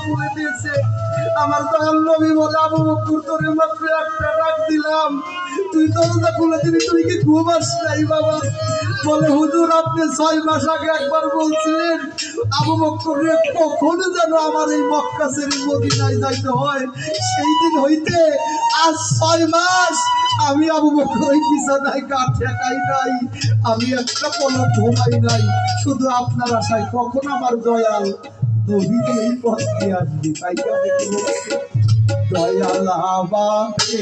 খুলে দিয়েছে। আমার দয়াল নবী বলে, আবু বকর তোরে মাত্র একটা ডাক দিলাম, তুই দরজা খুলে দিবি, তুই কি ঘুমাস নাই বাবা? বলে হুজুর আপনি 6 মাস আগে একবার বলছিলেন আবু বকর কখনো যেন আমার এই মক্কা ছেড়ে মদিনায় যাইতে হয়, সেই দিন হইতে আজ 6 মাস আমি আবু বকর ওই বিছানায় গা ঠেকাই নাই, আমি একটা পলক ঘুমাই নাই, শুধু আপনার আশায় কখন আমার দয়াল নবী এই পথ দিয়ে আসবে। তাই দয়াল আমাকে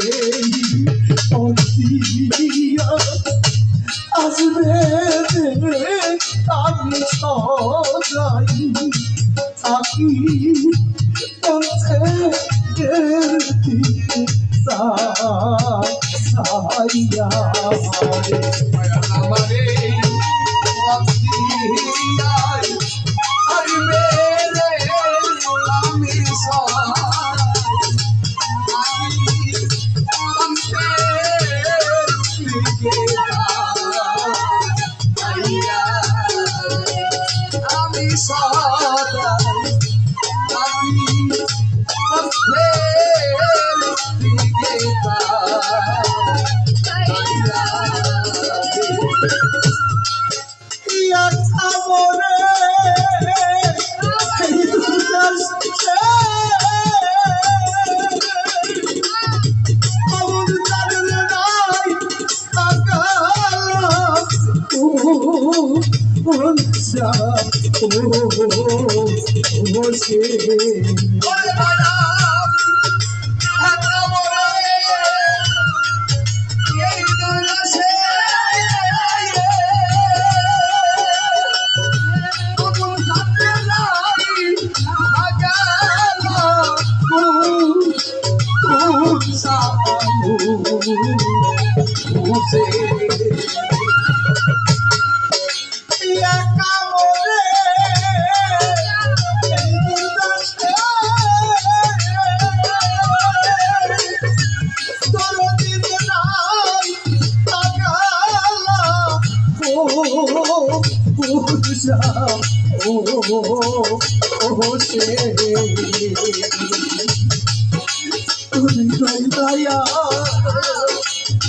আসবে, আমি সদাই থাকি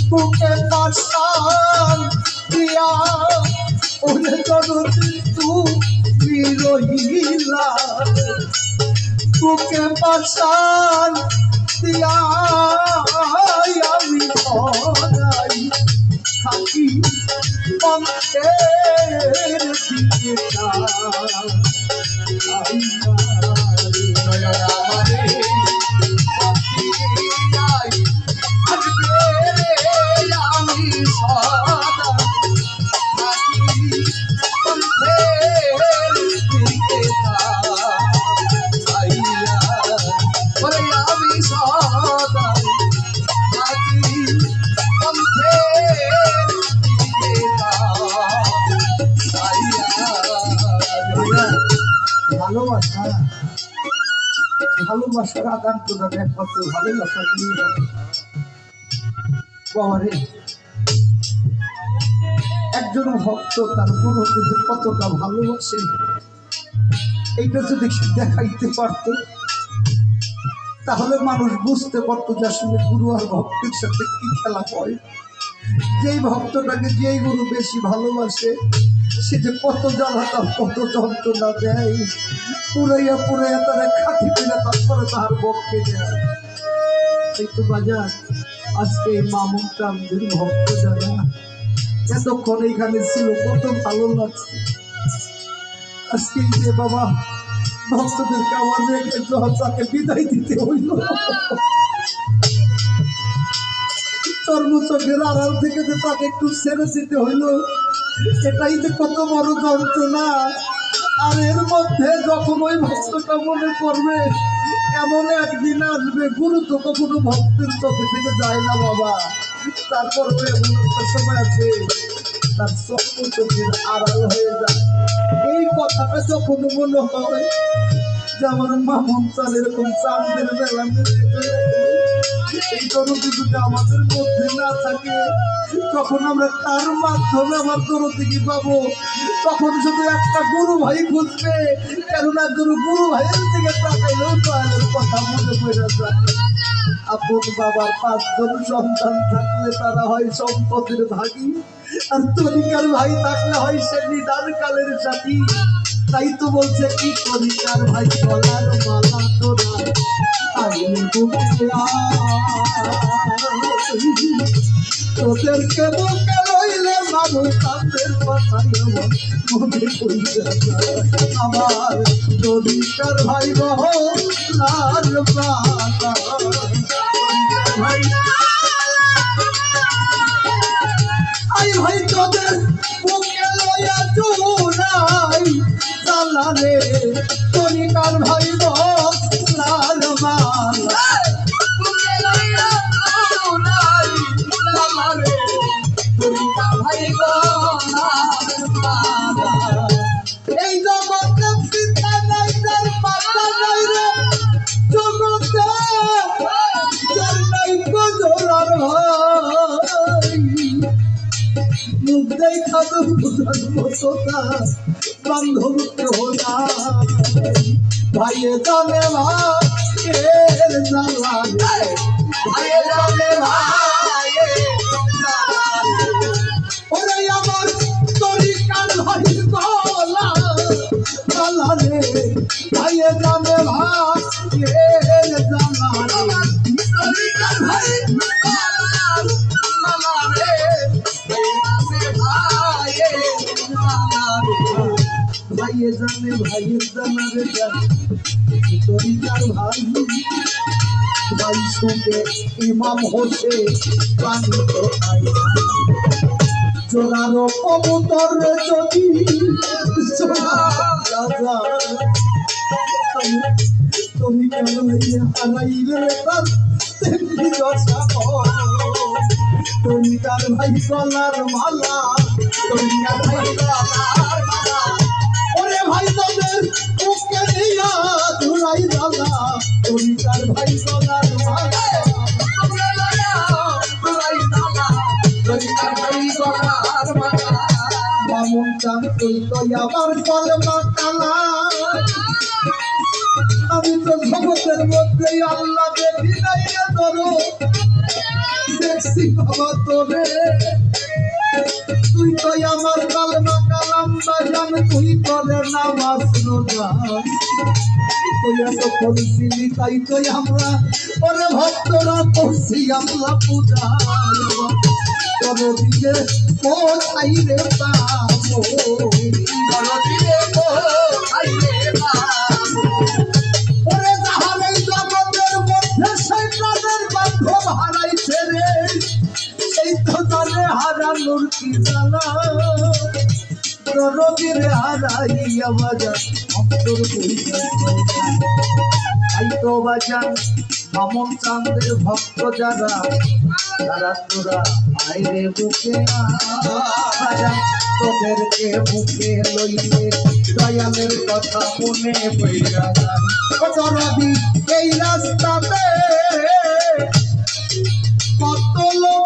বুকে পাশান দিয়া ওরে জগতে তুমি রহিলা, বুকে পাশান দিয়া আমি সদাই থাকি পথের দিকে ভালোবাসা, ভালোবাসার আদান প্রদান একমাত্র ভালোবাসা দিয়ে হবে। বাবারে একজন ভক্ত তার গুরুকে কতটা ভালোবাসে এইটা যদি দেখাইতে পারত, তাহলে মানুষ বুঝতে পারত যে আসলে গুরু আর ভক্তের সাথে কি খেলা হয়। যেই ভক্তটাকে যেই গুরু বেশি ভালোবাসে সে যে কত জ্বালাটা কত যন্ত্রণা দেয়, পুরাইয়া পুরাইয়া তারা খাটি করে তারপরে তার পক্ষে দেয়। এই তো বাজার আজকে এই মামুনটা আমাদের ভক্ত যারা এতক্ষণ এইখানে ছিল কত ভালো লাগছে। আজকে যে বাবা ভক্তদেরকে আমার রেখে তাকে বিদায় দিতে হইল, চর্মচোখের আড়াল থেকে যে তাকে একটু ছেড়ে দিতে হইল, এটাই যে কত বড় যন্ত্রণা। আর এর মধ্যে যখন ওই ভক্তটা মনে করবে এমন একদিন আসবে, গুরু তো কখনো ভক্তের চোখে থেকে যায় না বাবা, তারপর এমন একটা সময় আছে তার চর্মচোখের আড়াল হয়ে যায়। এই কথাটা যখন মনে হয় যে আমার মামুন চাল এরকম চাঁদের বেলা এই দরদি যদি আমাদের মধ্যে না থাকে তখন আমরা তার মাধ্যমে আমার দরদিকে পাবো। তখন শুধু একটা গুরু ভাই খুঁজবে, কেননা গুরু ভাইয়ের দিকে তাকাইলেও তো আমার কথা মনে পড়ে যায়। আপন বাবার 5 জন সন্তান থাকলে তারা হয় সম্পদের ভাগী, আর তরিকার ভাই থাকলে হয় সে নিদান কালের সাথী। তাই তো বলছে কি তরিকার ভাই গলার মালা তোরা আইলে বুকে তোদেরকে বুকে লইলে মানুষ তাদের কথাই আমার মনে পড়ে যায়। আমার তরিকার ভাই গলার মালা ভাই আই ভাই তোদের বুকে লইয়া চুরাই চালারে তরিকার ভাই লাল মালা বুকে লইয়া চুরাই চালারে তরিকার ভাই লাল মালা। এই জগতে পিতা নাই তার মাতা নাই রে, জগতে যার নাই গজরার ভাই মুখ দেখা তো বুঝার মতো না বান্ধব কেহ নাই। ভাইয়ে জানে ভাইয়ের জ্বালা রে, ভাইয়ে জানে ভাইয়ের জ্বালা রে। ওরে আমার তরিকার ভাই গলা জ্বালা রে, ভাইয়ে জানে ভাইয়ের জ্বালা রে। তরিকার ভাই জ্বালা রে, ভাইয়ে জানে ভাইয়ের জানা রে তরিকার ভাই ভাই সঙ্গে ইমাম হোসে প্রাণিত ভাই জোরারো কবুতর যদি তরিকার ভাইয়ে হারাইলে তার তেমনি দশা তরিকার ভাই গলার মালা, তরিকার ভাই গলার মালা। ওরে ভাই তোদের বুকে নিয়া ধুলাই জ্বালা, তরিকার ভাই গলার মালা ধুলাই জ্বালা, তরিকার ভাই গলার মালা। বামুন চান তুই তো আমার কলমা কালা, আমি তো জগতের মধ্যে আল্লাহ দেখি নাই রে ধরো দেখছি বাবা তোরে। তুই তো আমার কালমা কালাম বাজান, তুই করে নামাজ রোজা, তুই এত করছিলি তাই তো আমরা ওরে ভক্তরা করছি আমরা পূজা। তোর দিকে কোথায় রে পাবো, তোর দিকে কোথায় রে পাবো। ওরে যাহার এই জগতের মধ্যে সেই প্রাণের বান্ধব হারাইছে রে, সেই তো জানে হারানোর কি জ্বালা। রবিরে হারাইয়া বাজার অন্তর তাই তো বাজান মামন চাঁদের ভক্ত যারা তারা তোরা আইরে বুকে বাজান তোদেরকে বুকে লইলে দয়ালের কথা মনে পড়িয়া যায়। রবি এই রাস্তাতে কত লোক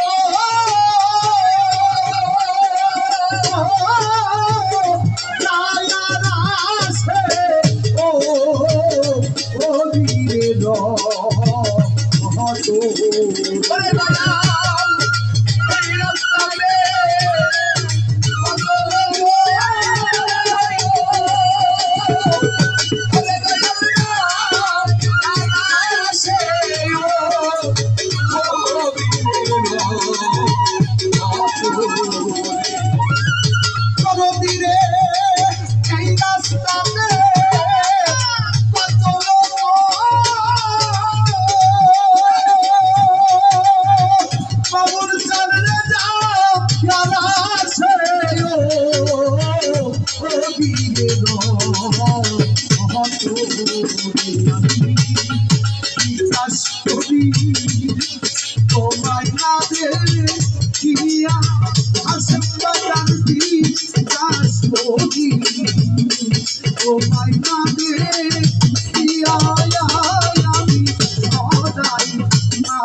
তোমায় না দেখিয়া হাসবা জানতি দাসী তোমায় না দেখিয়া আমি সদাই না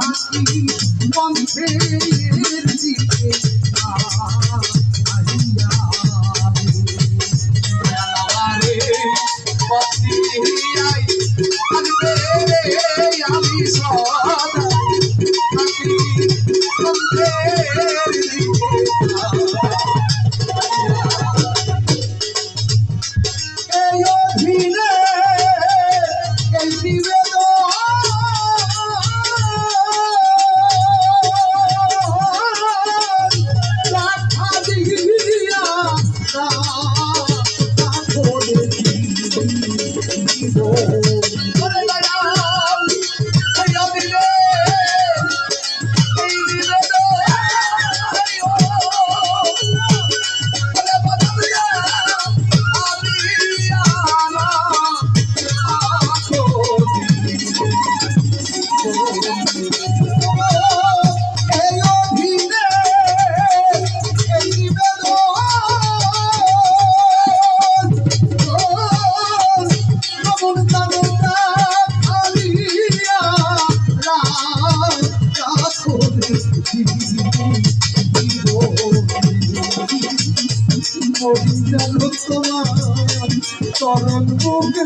চরণ বুকে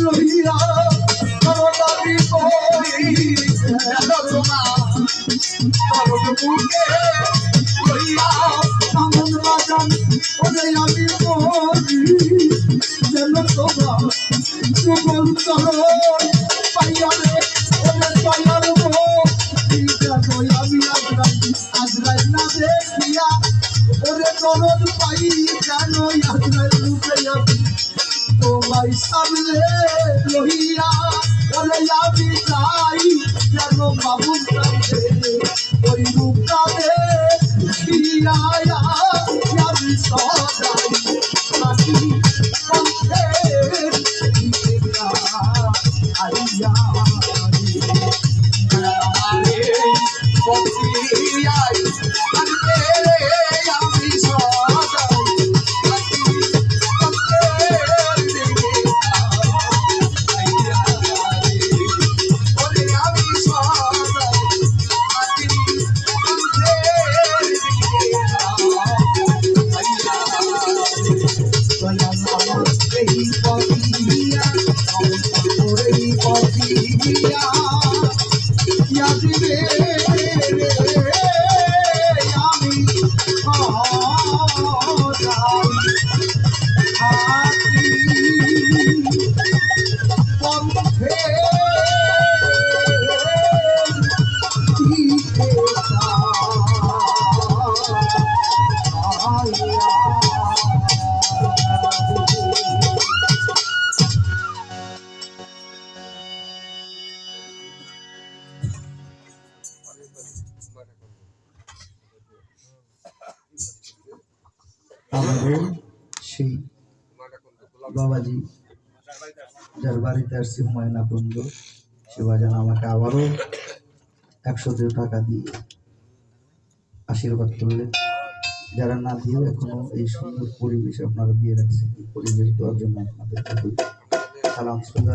লইয়া দাবি করি চরণ বুকে লইয়া এমন বাজান ওরে আমি মরি যেন তোমার যুগল চরণ পাইয়া রে ওরে দয়াল আমি আজরাইল না দেখিয়া ওরে চরণ পাই কেন আজরাইল রূপে আমি তোমায় সামনে লইয়া ওরে আমি চাই যেন বাবু কাঁদে ওই মুখ কাঁদে আমি সদাই মাটি কণ্ঠের আইয়া আমাদের সেই বাবাজি যার বাড়িতে আসছি হুমায়ুন কুঞ্জ সে বাজান আমাকে আবারও 100 টাকা দিয়ে আশীর্বাদ করলেন। যারা না দিয়েও এখনো এই সুন্দর পরিবেশ আপনারা দিয়ে রাখছেন, এই পরিবেশ দেওয়ার জন্য আপনাদের সালাম শ্রদ্ধা।